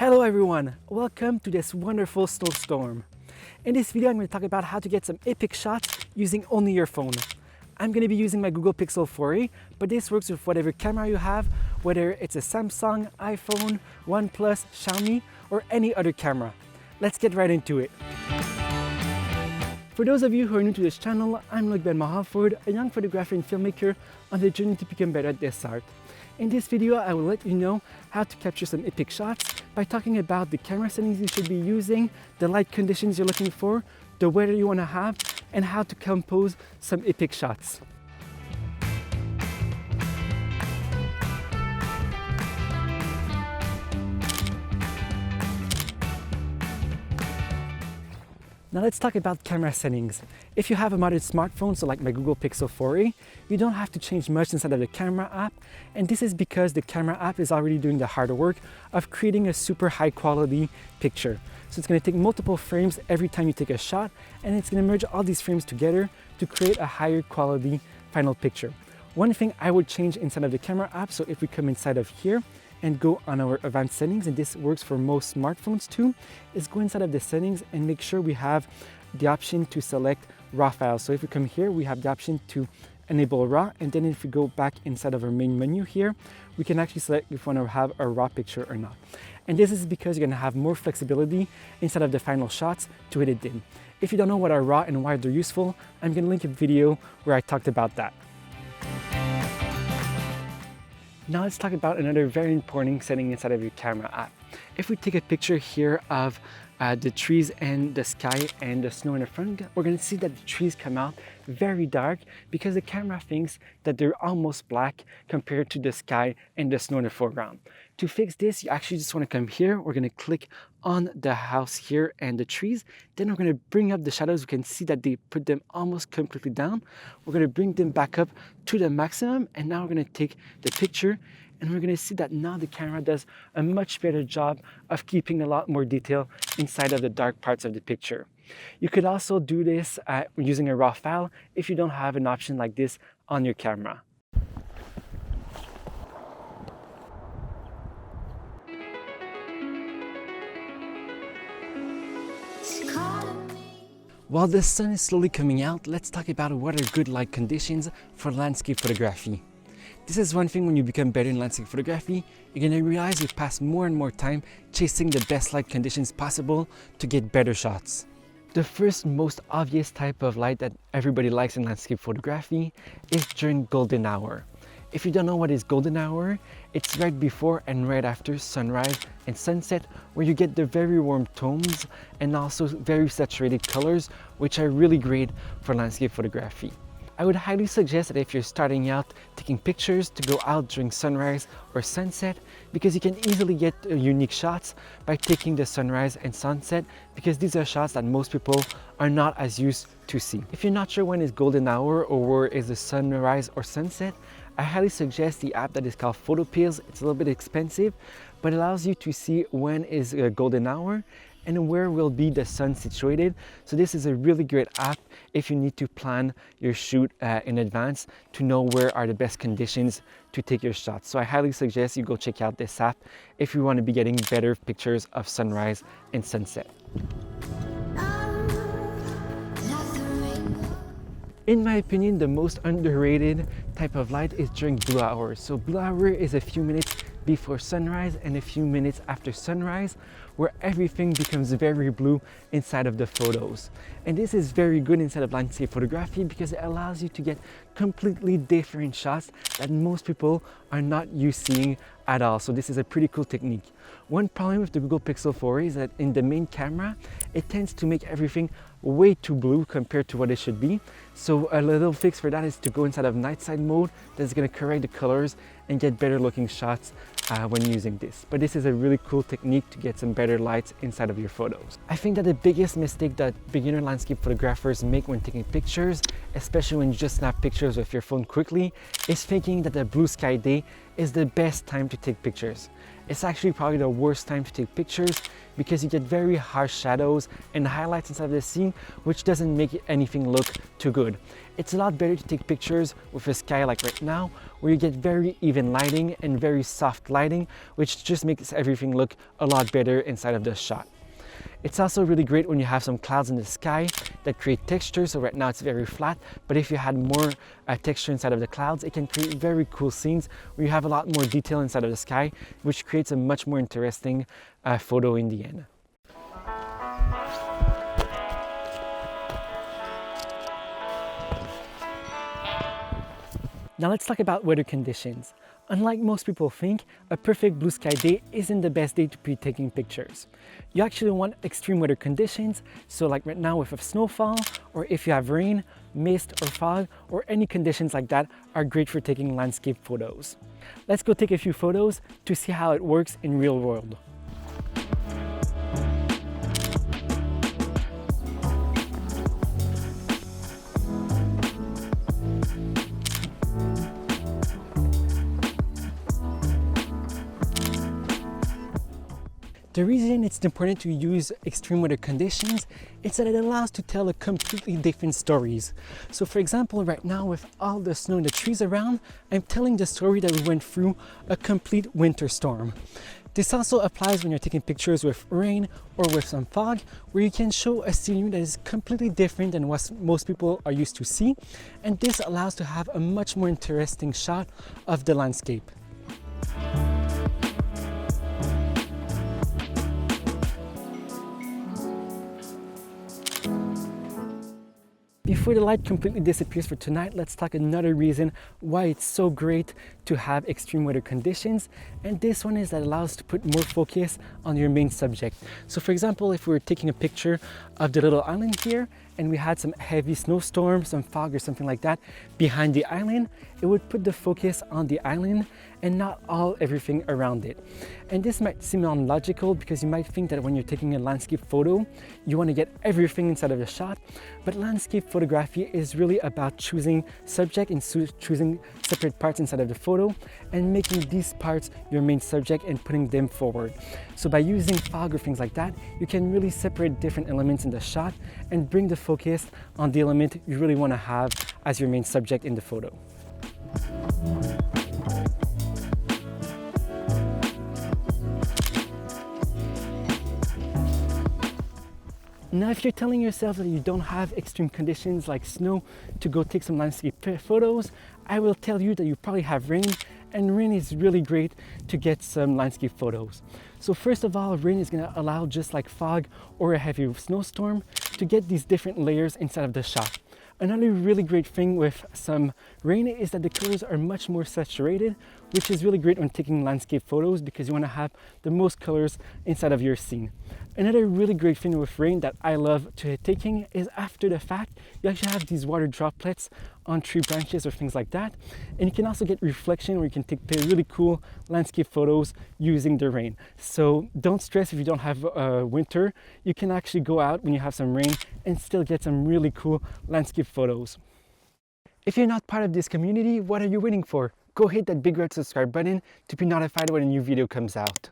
Hello everyone, welcome to this wonderful snowstorm. In this video I'm going to talk about how to get some epic shots using only your phone. I'm going to be using my Google Pixel 4a, but this works with whatever camera you have, whether it's a Samsung, iPhone, OnePlus, Xiaomi, or any other camera. Let's get right into it. For those of you who are new to this channel, I'm Bellemare-Alford, a young photographer and filmmaker on the journey to become better at this art. In this video, I will let you know how to capture some epic shots by talking about the camera settings you should be using, the light conditions you're looking for, the weather you want to have, and how to compose some epic shots. Now let's talk about camera settings. If you have a modern smartphone, so like my Google Pixel 4a, you don't have to change much inside of the camera app, and this is because the camera app is already doing the hard work of creating a super high quality picture. So it's going to take multiple frames every time you take a shot, and it's going to merge all these frames together to create a higher quality final picture. One thing I would change inside of the camera app, so if we come inside of here and go on our advanced settings, and this works for most smartphones too, is go inside of the settings and make sure we have the option to select RAW files. So if we come here, we have the option to enable RAW, and then if we go back inside of our main menu here, we can actually select if we want to have a RAW picture or not. And this is because you're going to have more flexibility inside of the final shots to edit in. If you don't know what are RAW and why they're useful, I'm going to link a video where I talked about that. Now let's talk about another very important setting inside of your camera app. If we take a picture here of the trees and the sky and the snow in the front, we're going to see that the trees come out very dark because the camera thinks that they're almost black compared to the sky and the snow in the foreground. To fix this, you actually just want to come here. We're going to click on the house here and the trees. Then we're going to bring up the shadows. We can see that they put them almost completely down. We're going to bring them back up to the maximum, and now we're going to take the picture, and we're going to see that now the camera does a much better job of keeping a lot more detail inside of the dark parts of the picture. You could also do this using a RAW file if you don't have an option like this on your camera. While the sun is slowly coming out, let's talk about what are good light conditions for landscape photography. This is one thing when you become better in landscape photography, you're going to realize you pass more and more time chasing the best light conditions possible to get better shots. The first most obvious type of light that everybody likes in landscape photography is during golden hour. If you don't know what is golden hour, it's right before and right after sunrise and sunset, where you get the very warm tones and also very saturated colors, which are really great for landscape photography. I would highly suggest that if you're starting out taking pictures, to go out during sunrise or sunset, because you can easily get unique shots by taking the sunrise and sunset, because these are shots that most people are not as used to see. If you're not sure when is golden hour or where is the sunrise or sunset, I highly suggest the app that is called PhotoPills. It's a little bit expensive, but it allows you to see when is a golden hour and where will be the sun situated. So this is a really great app if you need to plan your shoot in advance to know where are the best conditions to take your shots. So I highly suggest you go check out this app if you want to be getting better pictures of sunrise and sunset. In my opinion, the most underrated type of light is during blue hour. So blue hour is a few minutes before sunrise and a few minutes after sunrise, where everything becomes very blue inside of the photos. And this is very good inside of landscape photography because it allows you to get completely different shots that most people are not used to seeing at all. So this is a pretty cool technique. One problem with the Google Pixel 4a is that in the main camera, it tends to make everything way too blue compared to what it should be. So a little fix for that is to go inside of night side mode. That's going to correct the colors and get better looking shots when using this. But this is a really cool technique to get some better lights inside of your photos. I think that the biggest mistake that beginner landscape photographers make when taking pictures, especially when you just snap pictures with your phone quickly, is thinking that the blue sky day is the best time to take pictures. It's actually probably the worst time to take pictures because you get very harsh shadows and highlights inside of the scene, which doesn't make anything look too good. good. It's a lot better to take pictures with a sky like right now, where you get very even lighting and very soft lighting, which just makes everything look a lot better inside of the shot. It's also really great when you have some clouds in the sky that create texture. So right now it's very flat, but if you had more texture inside of the clouds, it can create very cool scenes where you have a lot more detail inside of the sky, which creates a much more interesting photo in the end. Now let's talk about weather conditions. Unlike most people think, a perfect blue sky day isn't the best day to be taking pictures. You actually want extreme weather conditions, so like right now with a snowfall, or if you have rain, mist or fog, or any conditions like that are great for taking landscape photos. Let's go take a few photos to see how it works in real world. The reason it's important to use extreme weather conditions is that it allows to tell a completely different stories. So for example, right now with all the snow and the trees around, I'm telling the story that we went through a complete winter storm. This also applies when you're taking pictures with rain or with some fog, where you can show a scenery that is completely different than what most people are used to see. And this allows to have a much more interesting shot of the landscape. Before the light completely disappears for tonight, let's talk another reason why it's so great to have extreme weather conditions. And this one is that allows to put more focus on your main subject. So for example, if we were taking a picture of the little island here and we had some heavy snowstorm, some fog or something like that behind the island, it would put the focus on the island and not everything around it. And this might seem unlogical because you might think that when you're taking a landscape photo, you want to get everything inside of the shot. But landscape photography is really about choosing subject and choosing separate parts inside of the photo and making these parts your main subject and putting them forward. So by using fog or things like that, you can really separate different elements in the shot and bring the focus on the element you really want to have as your main subject in the photo. Now, if you're telling yourself that you don't have extreme conditions like snow to go take some landscape photos, I will tell you that you probably have rain, and rain is really great to get some landscape photos. So first of all, rain is going to allow, just like fog or a heavy snowstorm, to get these different layers inside of the shot. Another really great thing with some rain is that the colors are much more saturated, which is really great when taking landscape photos because you want to have the most colors inside of your scene. Another really great thing with rain that I love taking is after the fact, you actually have these water droplets on tree branches or things like that. And you can also get reflection where you can take really cool landscape photos using the rain. So don't stress if you don't have winter. You can actually go out when you have some rain and still get some really cool landscape photos. If you're not part of this community, what are you waiting for? Go hit that big red subscribe button to be notified when a new video comes out.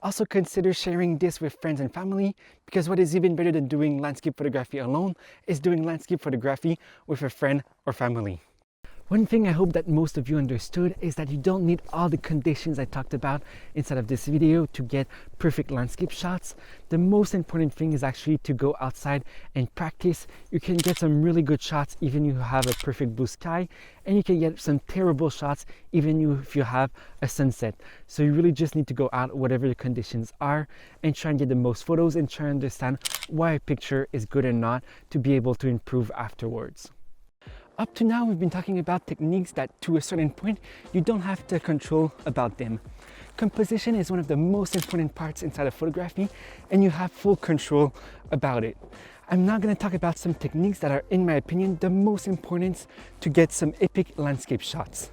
Also consider sharing this with friends and family, because what is even better than doing landscape photography alone is doing landscape photography with a friend or family. One thing I hope that most of you understood is that you don't need all the conditions I talked about inside of this video to get perfect landscape shots. The most important thing is actually to go outside and practice. You can get some really good shots even if you have a perfect blue sky, and you can get some terrible shots even if you have a sunset. So you really just need to go out whatever the conditions are and try and get the most photos and try and understand why a picture is good or not to be able to improve afterwards. Up to now, we've been talking about techniques that to a certain point, you don't have to control about them. Composition is one of the most important parts inside of photography, and you have full control about it. I'm now going to talk about some techniques that are, in my opinion, the most important to get some epic landscape shots.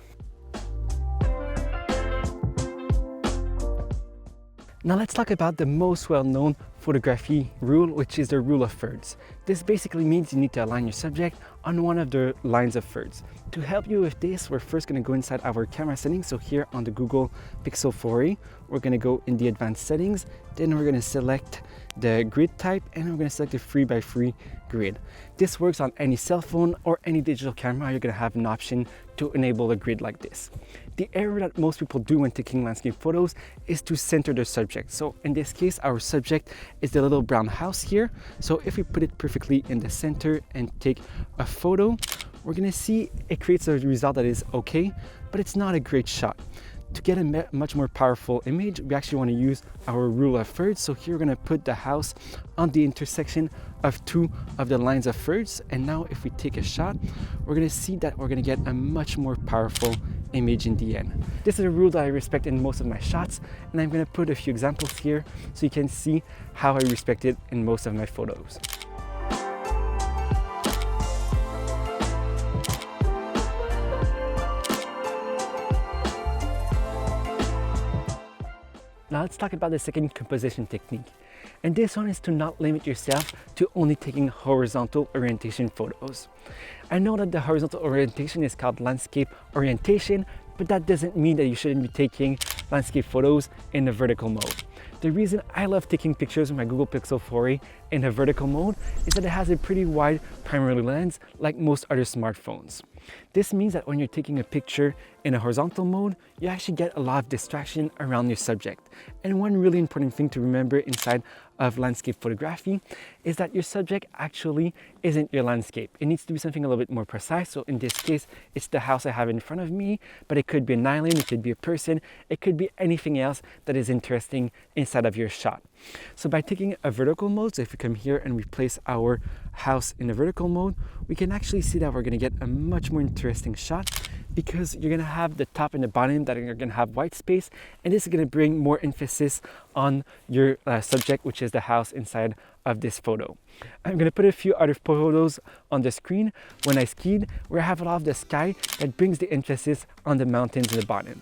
Now let's talk about the most well-known photography rule, which is the rule of thirds. This basically means you need to align your subject on one of the lines of thirds. To help you with this, we're first going to go inside our camera settings. So here on the Google Pixel 4a, we're going to go in the advanced settings. Then we're going to select the grid type and we're going to select the 3x3 grid. This works on any cell phone or any digital camera. You're going to have an option to enable a grid like this. The error that most people do when taking landscape photos is to center their subject. So in this case, our subject is the little brown house here. So if we put it perfectly in the center and take a photo, we're going to see it creates a result that is okay, but it's not a great shot. To get a much more powerful image, we actually want to use our rule of thirds. So here we're going to put the house on the intersection of two of the lines of thirds. And now if we take a shot, we're going to see that we're going to get a much more powerful image in the end. This is a rule that I respect in most of my shots, and I'm going to put a few examples here so you can see how I respect it in most of my photos. Now let's talk about the second composition technique. And this one is to not limit yourself to only taking horizontal orientation photos. I know that the horizontal orientation is called landscape orientation, but that doesn't mean that you shouldn't be taking landscape photos in a vertical mode. The reason I love taking pictures with my Google Pixel 4a in a vertical mode is that it has a pretty wide primary lens like most other smartphones. This means that when you're taking a picture in a horizontal mode, you actually get a lot of distraction around your subject. And one really important thing to remember inside of landscape photography is that your subject actually isn't your landscape. It needs to be something a little bit more precise. So in this case, it's the house I have in front of me, but it could be an island, it could be a person, it could be anything else that is interesting inside of your shot. So by taking a vertical mode, so if we come here and we place our house in a vertical mode, we can actually see that we're going to get a much more interesting shot, because you're going to have the top and the bottom that are going to have white space, and this is going to bring more emphasis on your subject, which is the house inside of this photo. I'm going to put a few other photos on the screen when I skied, where I have a lot of the sky that brings the emphasis on the mountains in the bottom.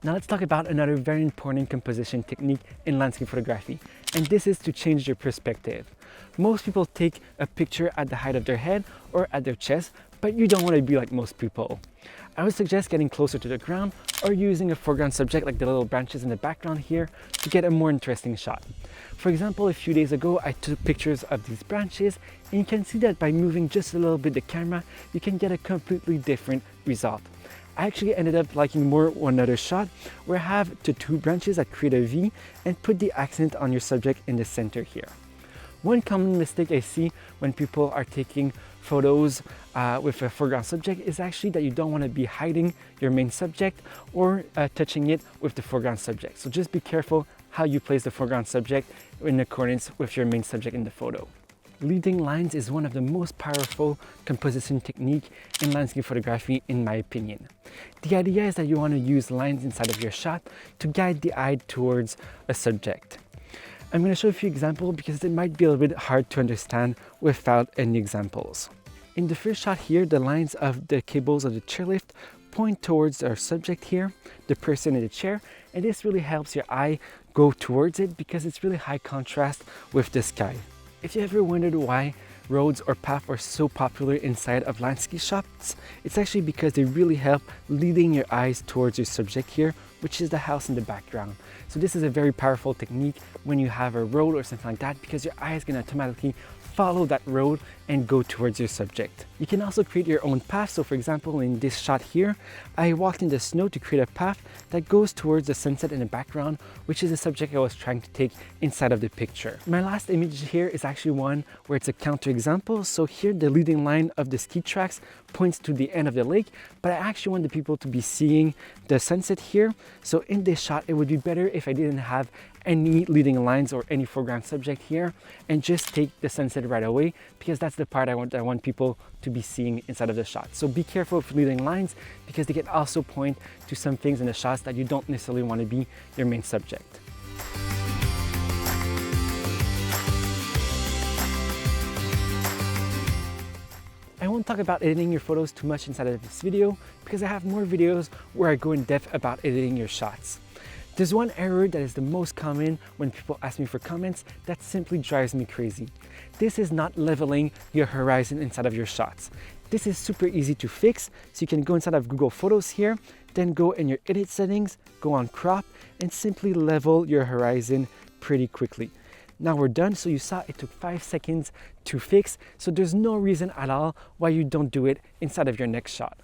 Now let's talk about another very important composition technique in landscape photography, and this is to change your perspective. Most people take a picture at the height of their head or at their chest, but you don't want to be like most people. I would suggest getting closer to the ground or using a foreground subject like the little branches in the background here to get a more interesting shot. For example, a few days ago, I took pictures of these branches, and you can see that by moving just a little bit the camera, you can get a completely different result. I actually ended up liking more one other shot where I have the two branches that create a V and put the accent on your subject in the center here. One common mistake I see when people are taking photos with a foreground subject is actually that you don't want to be hiding your main subject or touching it with the foreground subject. So just be careful how you place the foreground subject in accordance with your main subject in the photo. Leading lines is one of the most powerful composition technique in landscape photography, in my opinion. The idea is that you want to use lines inside of your shot to guide the eye towards a subject. I'm going to show a few examples because it might be a little bit hard to understand without any examples. In the first shot here, the lines of the cables of the chairlift point towards our subject here, the person in the chair, and this really helps your eye go towards it because it's really high contrast with the sky. If you ever wondered why roads or paths are so popular inside of landscape shots, it's actually because they really help leading your eyes towards your subject here, which is the house in the background. So this is a very powerful technique when you have a road or something like that, because your eye is going to automatically follow that road and go towards your subject. You can also create your own path. So for example, in this shot here, I walked in the snow to create a path that goes towards the sunset in the background, which is the subject I was trying to take inside of the picture. My last image here is actually one where it's a counter example. So here the leading line of the ski tracks points to the end of the lake, but I actually want the people to be seeing the sunset here. So in this shot, it would be better if I didn't have any leading lines or any foreground subject here and just take the sunset right away, because that's the part I want people to be seeing inside of the shot. So be careful with leading lines because they can also point to some things in the shots that you don't necessarily want to be your main subject. I won't won't talk about editing your photos too much inside of this video because I have more videos where I go in depth about editing your shots. There's one error that is the most common when people ask me for comments that simply drives me crazy. This is not leveling your horizon inside of your shots. This is super easy to fix, so you can go inside of Google Photos here, then go in your edit settings, go on crop, and simply level your horizon pretty quickly. Now we're done, so you saw it took 5 seconds to fix, so there's no reason at all why you don't do it inside of your next shot.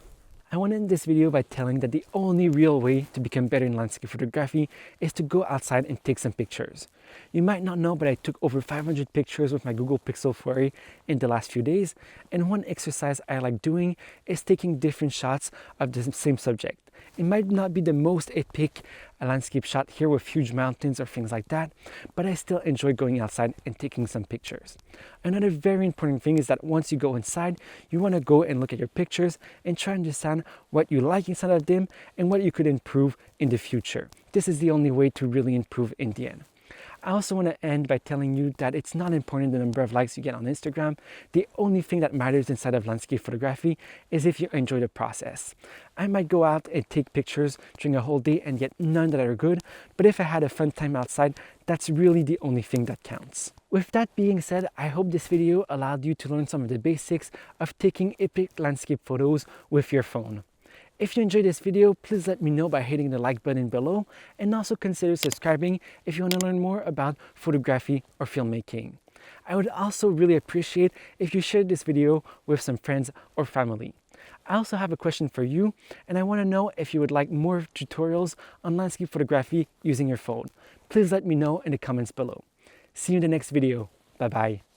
I want to end this video by telling that the only real way to become better in landscape photography is to go outside and take some pictures. You might not know, but I took over 500 pictures with my Google Pixel 4a in the last few days, and one exercise I like doing is taking different shots of the same subject. It might not be the most epic landscape shot here with huge mountains or things like that, but I still enjoy going outside and taking some pictures. Another very important thing is that once you go inside, you want to go and look at your pictures and try to understand what you like inside of them and what you could improve in the future. This is the only way to really improve in the end. I also want to end by telling you that it's not important the number of likes you get on Instagram. The only thing that matters inside of landscape photography is if you enjoy the process. I might go out and take pictures during a whole day and get none that are good, but if I had a fun time outside, that's really the only thing that counts. With that being said, I hope this video allowed you to learn some of the basics of taking epic landscape photos with your phone. If you enjoyed this video, please let me know by hitting the like button below, and also consider subscribing if you want to learn more about photography or filmmaking. I would also really appreciate if you shared this video with some friends or family. I also have a question for you, and I want to know if you would like more tutorials on landscape photography using your phone. Please let me know in the comments below. See you in the next video. Bye bye.